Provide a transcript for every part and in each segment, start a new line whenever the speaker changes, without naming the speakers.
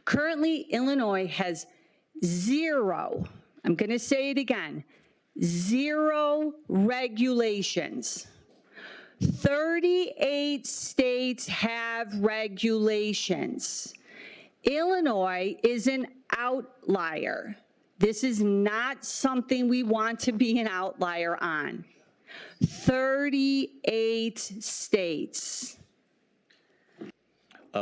Currently, Illinois has zero, I'm going to say it again, zero regulations. 38 states have regulations. Illinois is an outlier. This is not something we want to be an outlier on. 38 states.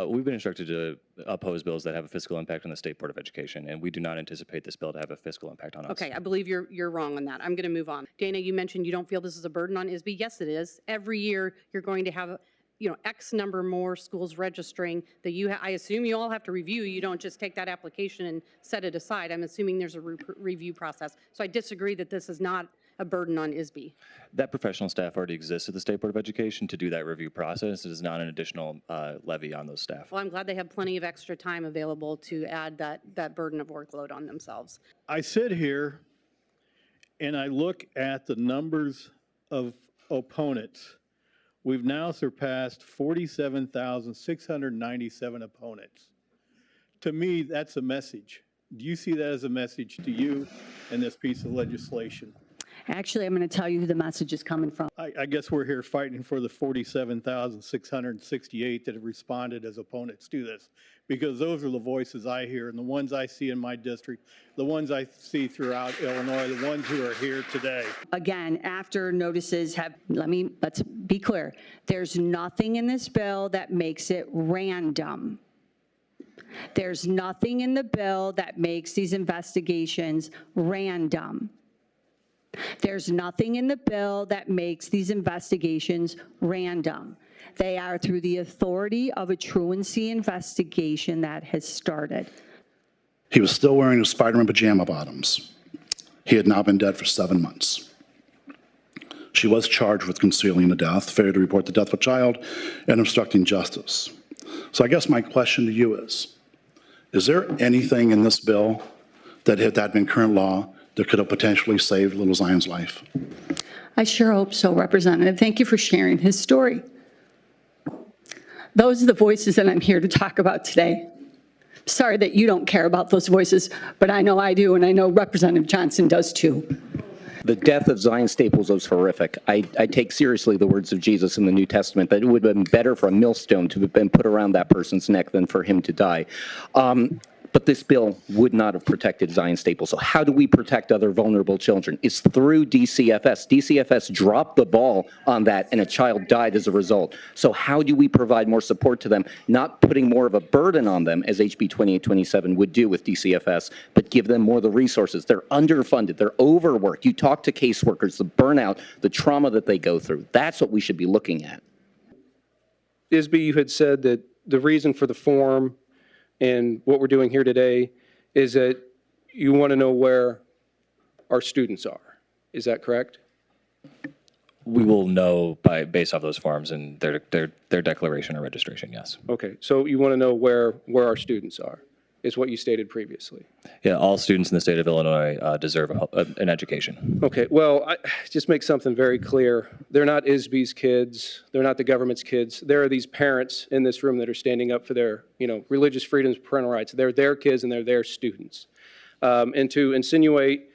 We've been instructed to oppose bills that have a fiscal impact on the State Board of Education, and we do not anticipate this bill to have a fiscal impact on us.
Okay, I believe you're wrong on that. I'm going to move on. Dana, you mentioned you don't feel this is a burden on ISB. Yes, it is. Every year you're going to have, X number more schools registering that I assume you all have to review. You don't just take that application and set it aside. I'm assuming there's a review process. So I disagree that this is not a burden on ISB.
That professional staff already exists at the State Board of Education to do that review process. It is not an additional levy on those staff.
Well, I'm glad they have plenty of extra time available to add that burden of workload on themselves.
I sit here and I look at the numbers of opponents. We've now surpassed 47,697 opponents. To me, that's a message. Do you see that as a message to you in this piece of legislation?
Actually, I'm going to tell you who the message is coming from.
I guess we're here fighting for the 47,668 that have responded as opponents to this, because those are the voices I hear and the ones I see in my district, the ones I see throughout Illinois, the ones who are here today.
Again, after notices have, let's be clear, there's nothing in this bill that makes it random. There's nothing in the bill that makes these investigations random. There's nothing in the bill that makes these investigations random. They are through the authority of a truancy investigation that has started.
He was still wearing his Spider-Man pajama bottoms. He had now been dead for 7 months. She was charged with concealing the death, failure to report the death of a child, and obstructing justice. So I guess my question to you is there anything in this bill that, if that had been current law, that could have potentially saved little Zion's life?
I sure hope so, Representative. Thank you for sharing his story. Those are the voices that I'm here to talk about today. Sorry that you don't care about those voices, but I know I do, and I know Representative Johnson does too.
The death of Zion Staples was horrific. I take seriously the words of Jesus in the New Testament that it would have been better for a millstone to have been put around that person's neck than for him to die. But this bill would not have protected Zion Staples. So how do we protect other vulnerable children? It's through DCFS. DCFS dropped the ball on that, and a child died as a result. So how do we provide more support to them, not putting more of a burden on them, as HB 2827 would do with DCFS, but give them more of the resources? They're underfunded. They're overworked. You talk to caseworkers, the burnout, the trauma that they go through. That's what we should be looking at.
ISB, you had said that the reason for the form and what we're doing here today is that you want to know where our students are. Is that correct?
We will know based off those forms and their declaration or registration, yes.
Okay, so you want to know where our students are, is what you stated previously.
Yeah, all students in the state of Illinois deserve an education.
Okay, well, just make something very clear. They're not ISB's kids. They're not the government's kids. There are these parents in this room that are standing up for their, religious freedoms, parental rights. They're their kids and they're their students. And to insinuate,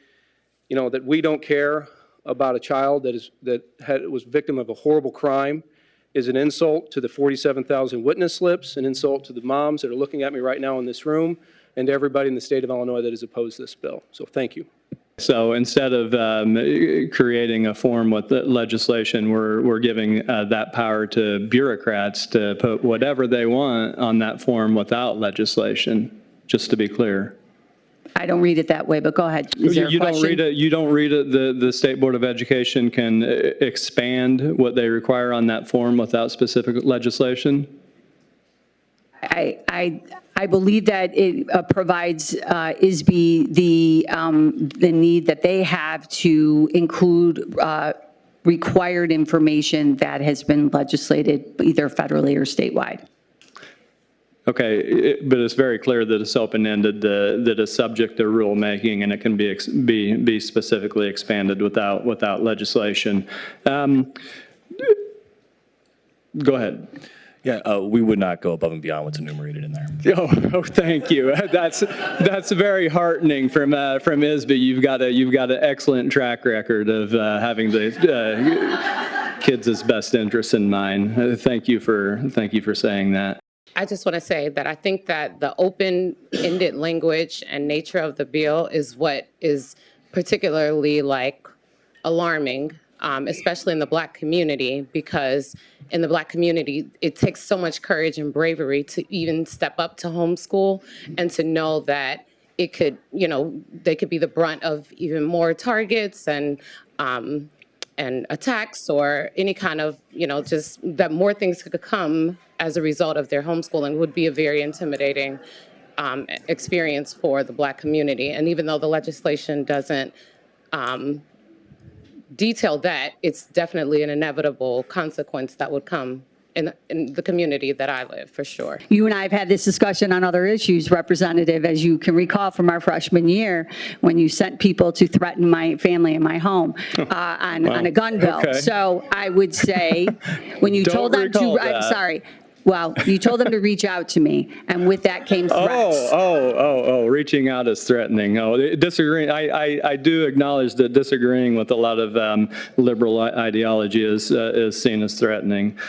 that we don't care about a child that was victim of a horrible crime is an insult to the 47,000 witness slips, an insult to the moms that are looking at me right now in this room, and to everybody in the state of Illinois that has opposed this bill. So thank you.
So instead of creating a form with the legislation, we're giving that power to bureaucrats to put whatever they want on that form without legislation, just to be clear.
I don't read it that way, but go ahead. Is there a question?
You don't read it. The State Board of Education can expand what they require on that form without specific legislation?
I believe that it provides ISB the need that they have to include required information that has been legislated either federally or statewide.
Okay, but it's very clear that it's open-ended, that it's subject to rulemaking, and it can be specifically expanded without legislation. Go ahead.
Yeah, we would not go above and beyond what's enumerated in there.
Oh, thank you. That's very heartening from ISB. You've got an excellent track record of having the kids' best interests in mind. Thank you for saying that.
I just want to say that I think that the open-ended language and nature of the bill is what is particularly alarming, especially in the Black community, because in the Black community, it takes so much courage and bravery to even step up to homeschool and to know that it could, they could be the brunt of even more targets and attacks or any kind of, just that more things could come as a result of their homeschooling would be a very intimidating experience for the Black community. And even though the legislation doesn't detail that, it's definitely an inevitable consequence that would come in the community that I live, for sure.
You and I have had this discussion on other issues, Representative, as you can recall from our freshman year, when you sent people to threaten my family and my home on a gun bill.
Okay.
So I would say, when you told them to, I'm sorry, well, you told them to reach out to me, and with that came threats.
Reaching out is threatening. Disagreeing. I do acknowledge that disagreeing with a lot of liberal ideology is seen as threatening.